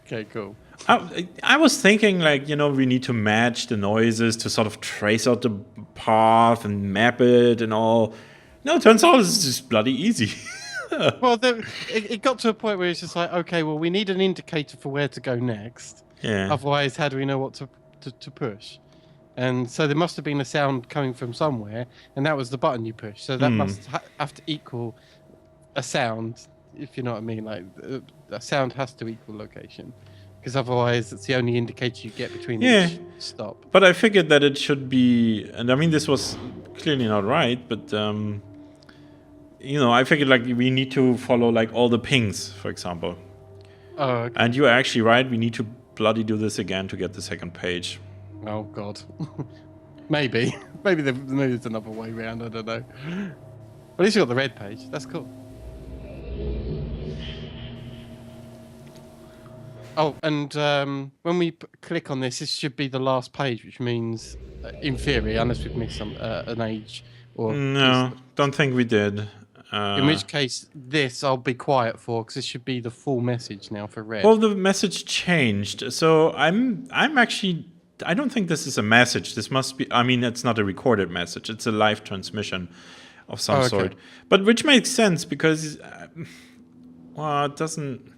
Okay, cool. I was thinking, like, we need to match the noises to sort of trace out the path and map it and all. No, it turns out it's just bloody easy. Well, it got to a point where it's just like, okay, well, we need an indicator for where to go next. Yeah. Otherwise, how do we know what to push? And so there must have been a sound coming from somewhere, and that was the button you push. So that must have to equal a sound, if you know what I mean. Like a sound has to equal location, because otherwise it's the only indicator you get between each stop. But I figured that it should be, and I mean, this was clearly not right, but I figured like we need to follow like all the pings, for example. Oh, okay. And you are actually right. We need to bloody do this again to get the second page. Oh God. maybe there's another way around. I don't know. At least you got the red page. That's cool. Oh, and when we click on this should be the last page, which means, in theory, unless we've missed an age or. No, don't think we did. In which case, this I'll be quiet for, because this should be the full message now for red. Well, the message changed, so I'm actually. I don't think this is a message. This must be. I mean, it's not a recorded message. It's a live transmission of some sort. But which makes sense because, well, it doesn't.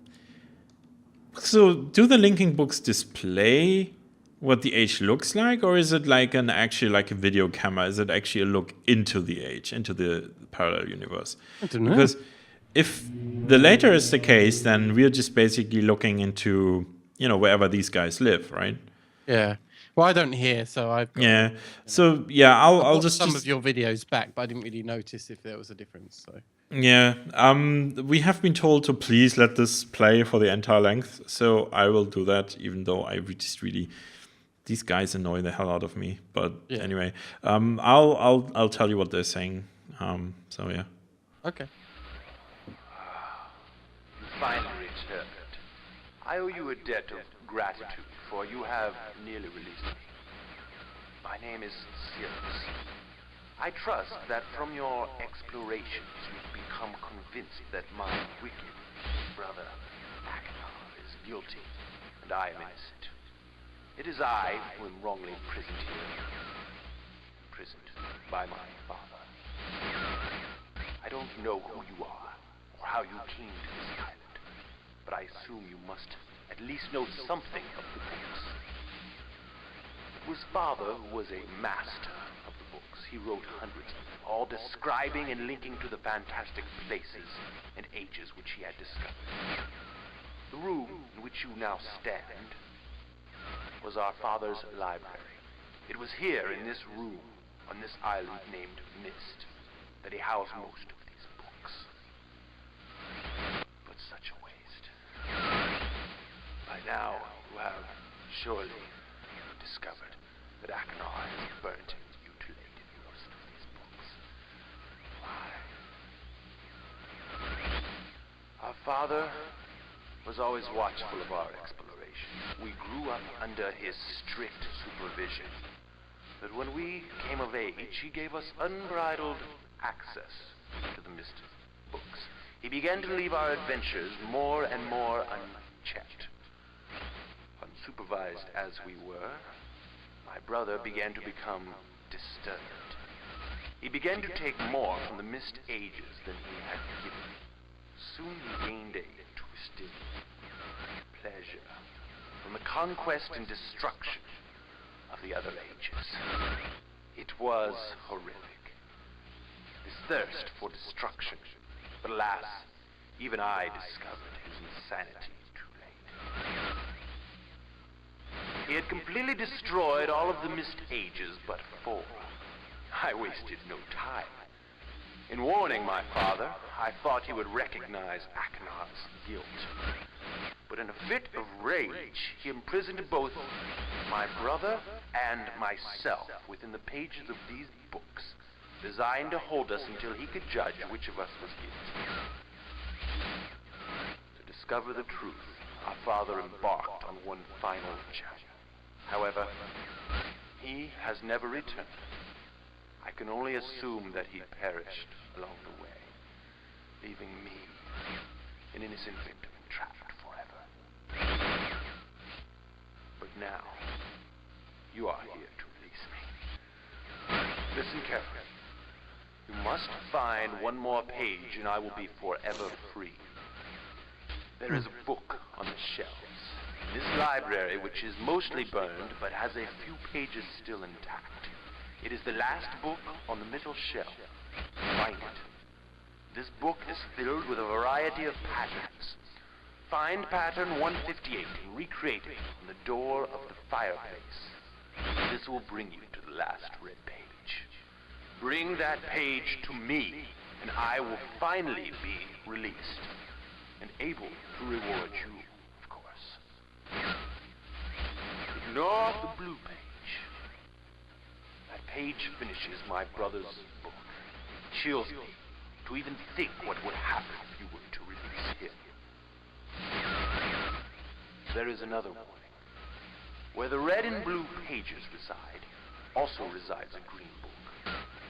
So, do the linking books display what the age looks like, or is it like like a video camera? Is it actually a look into the age, into the parallel universe? I don't know. Because if the latter is the case, then we're just basically looking into wherever these guys live, right? Yeah. Well, I don't hear, so I've got. Yeah. So yeah, I'll just some of your videos back, but I didn't really notice if there was a difference. So. Yeah. We have been told to please let this play for the entire length, so I will do that. Even though I just really, these guys annoy the hell out of me. But anyway, I'll tell you what they're saying. So yeah. Okay. You finally returned. I owe you a debt of gratitude, for you have nearly released me. My name is Sirius. I trust that from your explorations you've become convinced that my wicked brother Achenar is guilty, and I am innocent. It is I who am wrongly imprisoned here. Imprisoned by my father. I don't know who you are, or how you came to this island, but I assume you must at least know something of the books. It was father who was a master of the books. He wrote hundreds of them, all describing and linking to the fantastic places and ages which he had discovered. The room in which you now stand was our father's library. It was here in this room, on this island named Myst, that he housed most of these books. But such a waste. By now, you have surely discovered that Achenar has burnt and mutilated most of these books. Why? Our father was always watchful of our explorations. We grew up under his strict supervision. But when we came of age, he gave us unbridled access to the Myst books. He began to leave our adventures more and more unchecked. Unsupervised as we were, my brother began to become disturbed. He began to take more from the Myst ages than he had given. Soon he gained a twisted pleasure from the conquest and destruction of the other ages. It was horrific. This thirst for destruction. But alas, even I discovered his insanity too late. He had completely destroyed all of the Myst ages but 4. I wasted no time. In warning my father, I thought he would recognize Achenar's guilt. But in a fit of rage, he imprisoned both my brother and myself within the pages of these books, designed to hold us until he could judge which of us was guilty. To discover the truth, our father embarked on one final journey. However, he has never returned. I can only assume that he perished along the way, leaving me, an innocent victim, trapped forever. find one more page and I will be forever free. There is a book on the shelves. This library, which is mostly burned, but has a few pages still intact. It is the last book on the middle shelf. Find it. This book is filled with a variety of patterns. Find pattern 158 and recreate it on the door of the fireplace. This will bring you to the last red page. Bring that page to me, and I will finally be released, and able to reward you. Ignore the blue page. That page finishes my brother's book. It chills me to even think what would happen if you were to release him. There is another warning. Where the red and blue pages reside, also resides a green book.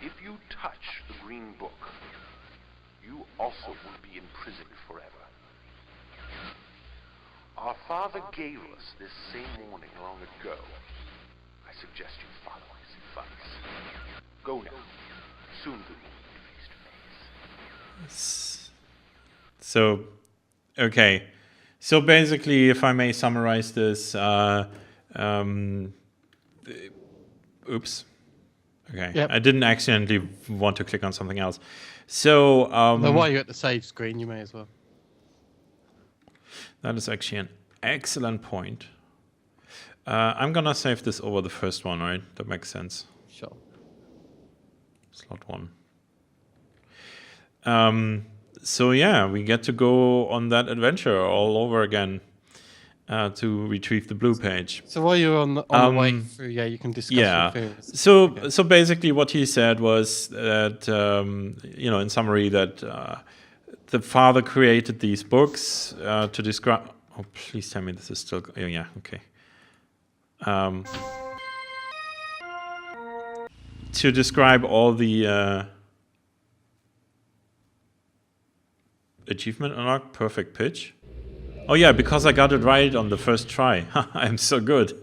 If you touch the green book, you also will be imprisoned forever. Our father gave us this same warning long ago. I suggest you follow his advice. Go now. Soon we will meet face to face. So, okay. So basically, if I may summarize this, oops. Okay. Yep. I didn't accidentally want to click on something else. So, Now, while you're at the save screen, you may as well. that is actually an excellent point. I'm gonna save this over the first one, right? That makes sense. Sure. Slot 1. So yeah, we get to go on that adventure all over again to retrieve the blue page. So while you're on the way through, yeah, you can discuss your theories. So basically what he said was that, in summary, that the father created these books to describe... Oh, please tell me this is still... Oh, yeah, okay. To describe all the... achievement unlocked, perfect pitch. Oh yeah, because I got it right on the first try. I'm so good.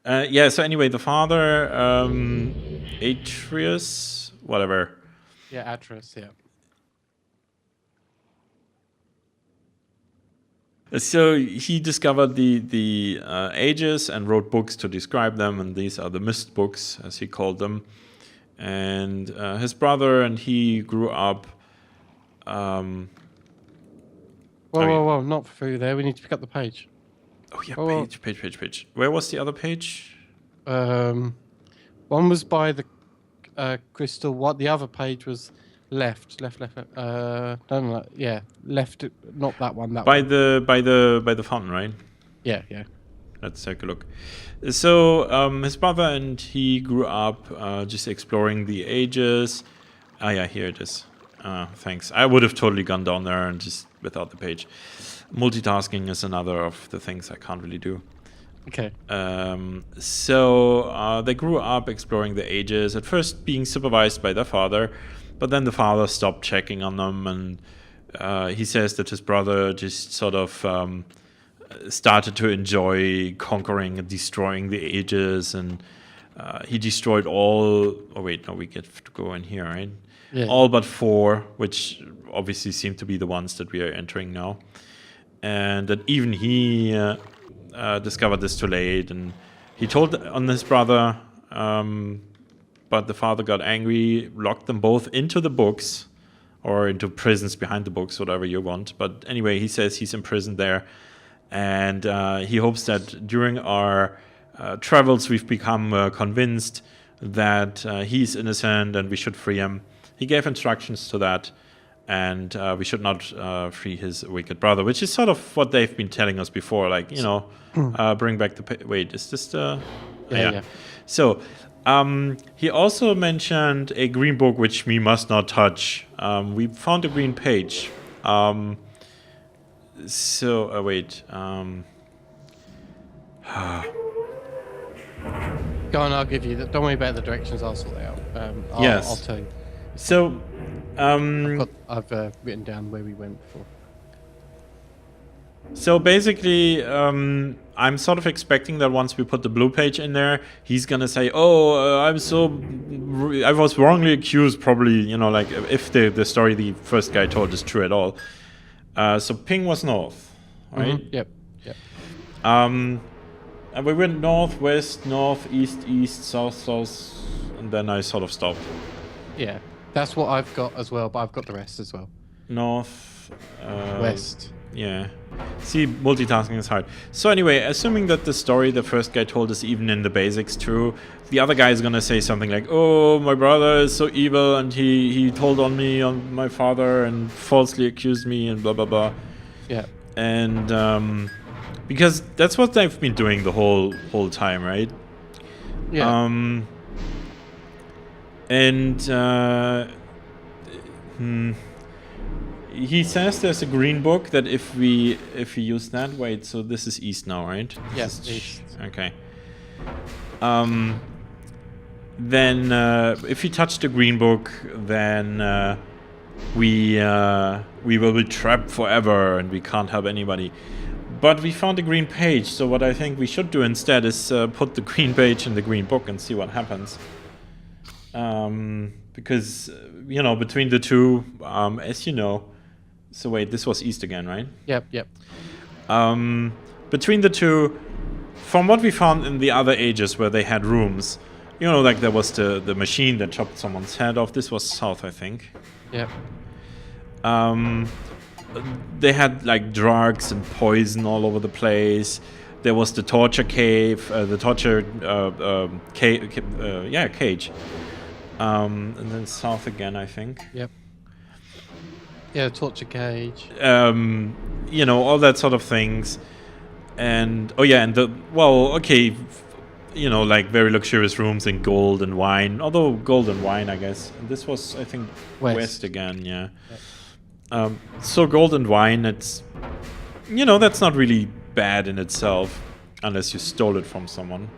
Yeah, so anyway, the father, Atreus, whatever. Yeah, Atreus, yeah. So he discovered the ages and wrote books to describe them, and these are the Myst books, as he called them. And his brother and he grew up. Whoa, not through there. We need to pick up the page. Oh yeah, page. Where was the other page? One was by the crystal. What the other page was left. No, yeah, left. Not that one. By the fountain, right? Yeah. Let's take a look. So his brother and he grew up just exploring the ages. Ah yeah, here it is. Thanks. I would have totally gone down there and just without the page. Multitasking is another of the things I can't really do. Okay. So they grew up exploring the ages, at first being supervised by their father, but then the father stopped checking on them, and he says that his brother just sort of started to enjoy conquering and destroying the ages, and he destroyed all... Oh wait, no, we get to go in here, right? Yeah. All but 4, which obviously seem to be the ones that we are entering now. And that even he discovered this too late, and he told on his brother, but the father got angry, locked them both into the books, or into prisons behind the books, whatever you want. But anyway, he says he's imprisoned there, and he hopes that during our travels we've become convinced that he's innocent and we should free him. He gave instructions to that, and we should not free his wicked brother, which is sort of what they've been telling us before, like, bring back the... Wait, is this the... Yeah. So, he also mentioned a green book, which we must not touch. We found a green page. Wait. Go on, I'll give you... Don't worry about the directions, I'll sort it out. Yes. I'll tell you. So, I've written down where we went before. So basically, on I'm sort of expecting that once we put the blue page in there, he's gonna say, "Oh, I was wrongly accused." Probably, you know, like if the story the first guy told is true at all. So ping was north, right? Yep. Yep. And we went north, west, north, east, east, south, south, and then I sort of stopped. Yeah, that's what I've got as well, but I've got the rest as well. North, West. Yeah. See, multitasking is hard. So anyway, assuming that the story the first guy told is even in the basics true, the other guy is gonna say something like, "Oh, my brother is so evil, and he told on me, on my father, and falsely accused me, and blah blah blah." Yeah. And because that's what they've been doing the whole time, right? Yeah. He says there's a green book that if we use that, wait, so this is east now, right? Yes, east. Okay. Then if we touch the green book, then we will be trapped forever and we can't help anybody. But we found a green page, so what I think we should do instead is put the green page in the green book and see what happens. Because, you know, between the two, as you know, so wait, this was east again, right? Yep. Yep. Between the two, from what we found in the other ages where they had rooms, you know, like there was the machine that chopped someone's head off. This was south, I think. Yep. They had like drugs and poison all over the place. There was the torture cave, the torture cage. And then south again, I think. Yep. Yeah, torture cage. You know, all that sort of things. And you know, like very luxurious rooms in gold and wine. Although gold and wine, I guess. And this was, I think, west again, yeah. Yep. So gold and wine, it's, you know, that's not really bad in itself, unless you stole it from someone.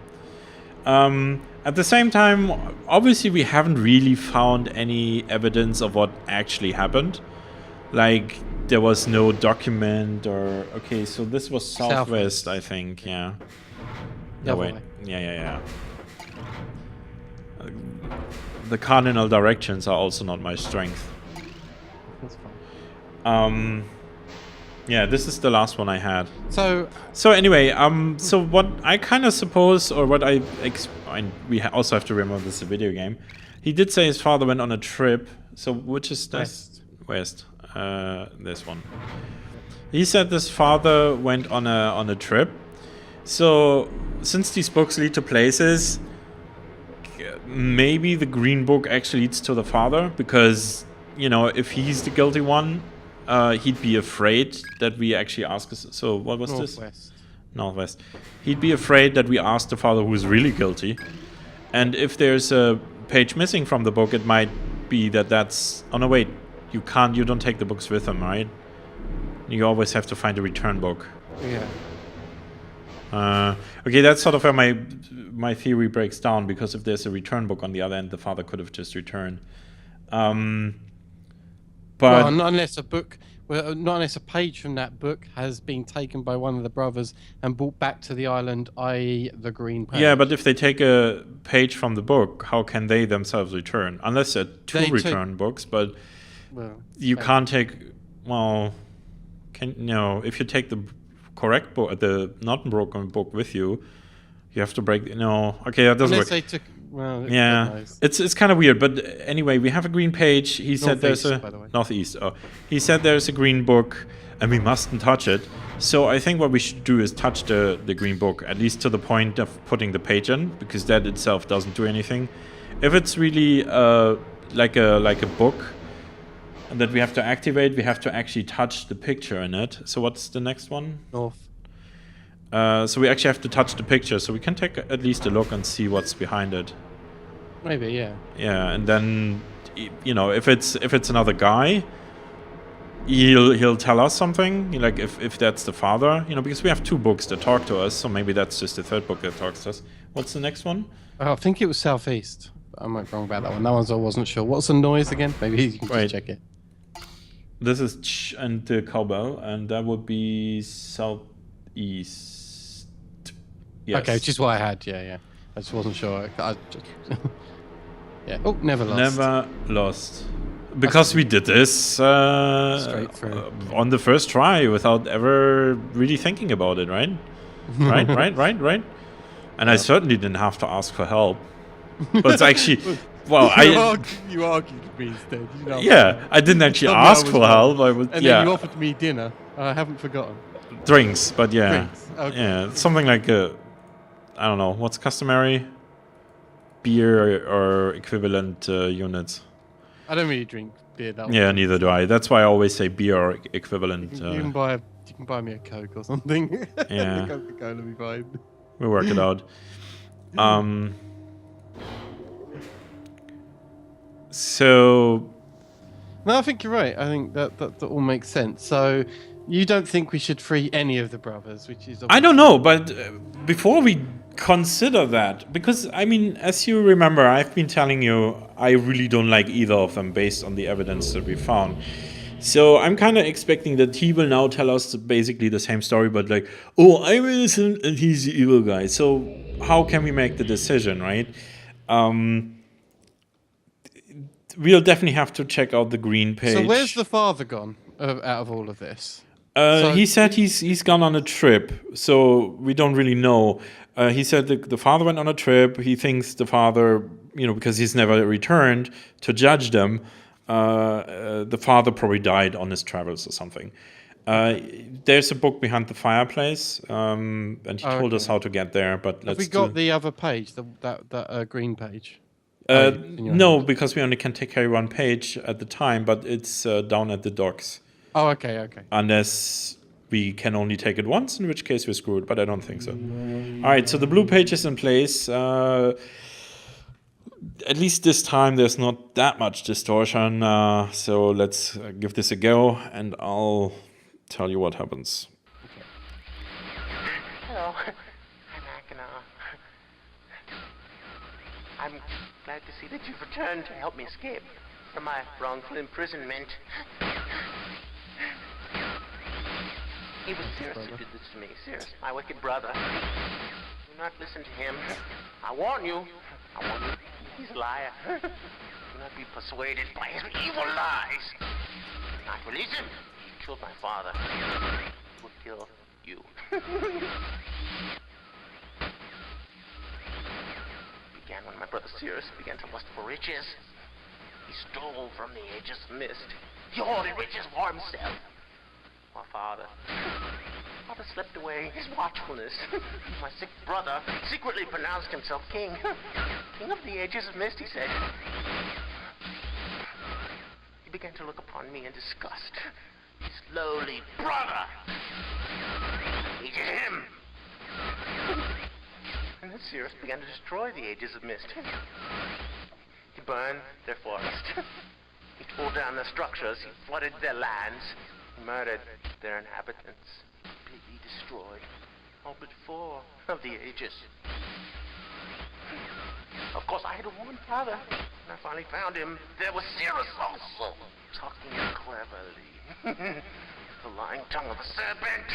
At the same time, obviously we haven't really found any evidence of what actually happened. Like, there was no document or... Okay, so this was southwest, I think, yeah. No, wait. Yeah. The cardinal directions are also not my strength. That's fine. Yeah, this is the last one I had. So anyway, so what I kind of suppose, or what we also have to remember this is a video game. He did say his father went on a trip. So which is that? West. This one. He said this father went on a trip. So since these books lead to places, maybe the green book actually leads to the father, because, you know, if he's the guilty one, he'd be afraid that we actually ask us. So what was this? Northwest. He'd be afraid that we ask the father who's really guilty. And if there's a page missing from the book, it might be that's... Oh no, wait. You don't take the books with them, right? You always have to find a return book. Yeah. Okay, that's sort of where my theory breaks down, because if there's a return book on the other end, the father could have just returned. But well, not unless a page from that book has been taken by one of the brothers and brought back to the island, i.e. the green page. Yeah, but if they take a page from the book, how can they themselves return? Unless they're two return books, but you can't take... Well, if you take the correct book, the not broken book with you, you have to break... No, okay, that doesn't work. Yeah, it's kind of weird, but anyway, we have a green page. He said there's a northeast. Oh, he said there's a green book, and we mustn't touch it. So I think what we should do is touch the green book, at least to the point of putting the page in, because that itself doesn't do anything. If it's really like a book that we have to activate, we have to actually touch the picture in it. So what's the next one? North. So we actually have to touch the picture, so we can take at least a look and see what's behind it. Maybe, yeah. Yeah, and then, you know, if it's another guy, he'll tell us something. Like if that's the father, you know, because we have two books that talk to us, so maybe that's just the third book that talks to us. What's the next one? I think it was southeast. I might be wrong about that one. That one I wasn't sure. What's the noise again? Maybe you can just check it. This is ch and the cowbell, and that would be southeast. Yes. Okay, which is what I had. Yeah. I just wasn't sure. I just yeah. Oh, never lost. Never lost. Because we did this Straight through. on the first try without ever really thinking about it, right? Right. And I certainly didn't have to ask for help. But it's actually, well, you argued with me instead. You know, yeah, I didn't actually ask for help. I would, and yeah, then you offered me dinner. I haven't forgotten. drinks, but yeah, Drinks. Okay. yeah, something like I don't know, what's customary, beer or equivalent units. I don't really drink beer that Yeah, often. neither do I. That's why I always say beer or equivalent. You can buy me a Coke or something. Yeah. Coca-Cola will be fine. We'll work it out. So No, I think you're right. I think that all makes sense. So you don't think we should free any of the brothers, which is I don't know, but before we consider that, because I mean, as you remember, I've been telling you I really don't like either of them based on the evidence that we found. So I'm kind of expecting that he will now tell us basically the same story, but like, oh, I'm innocent and he's the evil guy. So how can we make the decision, right? We'll definitely have to check out the green page. So where's the father gone out of all of this? He said he's gone on a trip, so we don't really know. He said the father went on a trip. He thinks the father, because he's never returned to judge them, the father probably died on his travels or something. There's a book behind the fireplace, and he told us how to get there. But have we got the other page, that green page? No, because we only can take care of one page at the time, but it's down at the docks. Oh, okay. Unless we can only take it once, in which case we're screwed, but I don't think so. All right, so the blue page is in place. At least this time there's not that much distortion, so let's give this a go, and I'll tell you what happens. Hello, I'm Akinah. I'm glad to see that you've returned to help me escape from my wrongful imprisonment. It was Cirrus who did this to me. Cirrus, my wicked brother. Do not listen to him. I warn you. He's a liar. Do not be persuaded by his evil lies. Do not release him. He killed my father. He will kill you. Began when my brother Cirrus began to lust for riches. He stole from the ages of Myst. He hoarded riches for himself. My father slept away his watchfulness. My sick brother secretly pronounced himself king. King of the ages of Myst, he said. He began to look upon me in disgust. His lowly brother hated him. And then Cirrus began to destroy the ages of Myst. He burned their forest. He tore down their structures. He flooded their lands. He murdered their inhabitants. Completely destroyed all but 4 of the ages. Of course, I had a woman father. When I finally found him, there was Cirrus also, talking cleverly. The lying tongue of a serpent.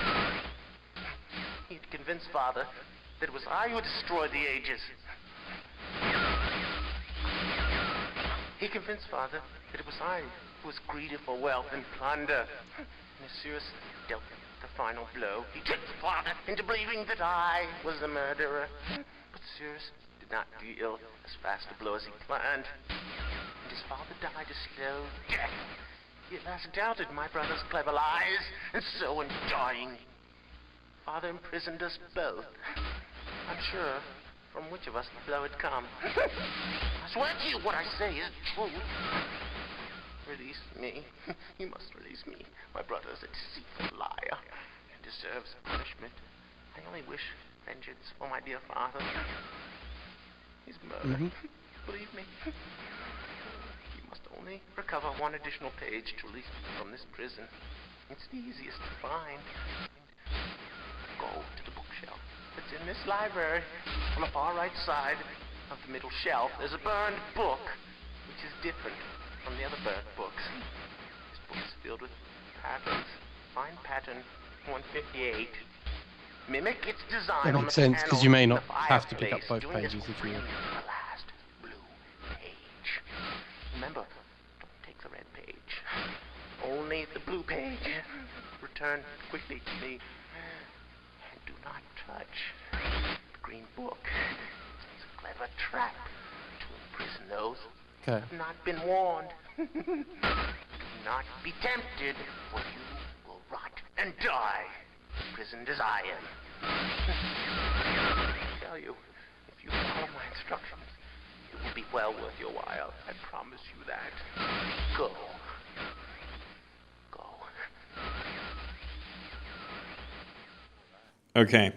He had convinced father that it was I who had destroyed the ages. He convinced father that it was I who was greedy for wealth and plunder. And as Cirrus dealt the final blow, he tricked father into believing that I was the murderer. But Cirrus did not deal as fast a blow as he planned. And his father died a slow death. He at last doubted my brother's clever lies, and so in dying, father imprisoned us both. Unsure from which of us the blow had come. I swear to you what I say is true. Release me. You must release me. My brother is a deceitful liar and deserves punishment. I only wish vengeance for my dear father. His murder. Believe me. You must only recover 1 additional page to release me from this prison. It's the easiest to find. Go to the bookshelf. It's in this library. On the far right side of the middle shelf, there's a burned book, which is different from the other burned books. This book is filled with patterns. Find pattern 158. Mimic its design That on makes the sense, 'cause panel you may in not the have to pick up fireplace both during pages this if you green, want. the last blue page. Remember, don't take the red page. Only the blue page. Return quickly to me. And do not touch the green book. It's a clever trap to imprison those who Okay. have not been warned. Do not be tempted, or you will rot and die, imprisoned as I am. I tell you, if you follow my instructions, it will be well worth your while. I promise you that. Go. Go. Okay.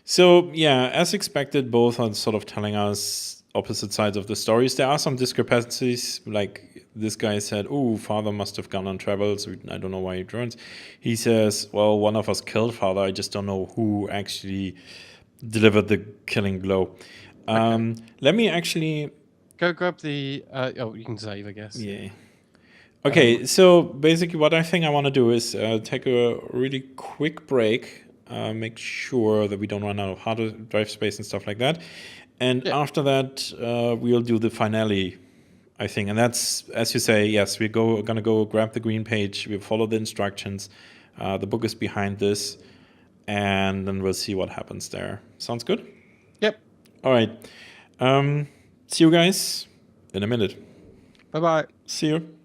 So, yeah, as expected, both are sort of telling us opposite sides of the stories. There are some discrepancies, like this guy said, "Oh, father must have gone on travels. I don't know why he joins." He says, "Well, one of us killed father. I just don't know who actually delivered the killing blow." Let me actually... Go grab the. You can save, I guess. Yeah. Okay, so basically what I think I want to do is take a really quick break, make sure that we don't run out of hard drive space and stuff like that. And after that, we'll do the finale, I think. And that's, as you say, yes, we're going to go grab the green page. We'll follow the instructions. The book is behind this. And then we'll see what happens there. Sounds good? Yep. All right. See you guys in a minute. Bye-bye. See you.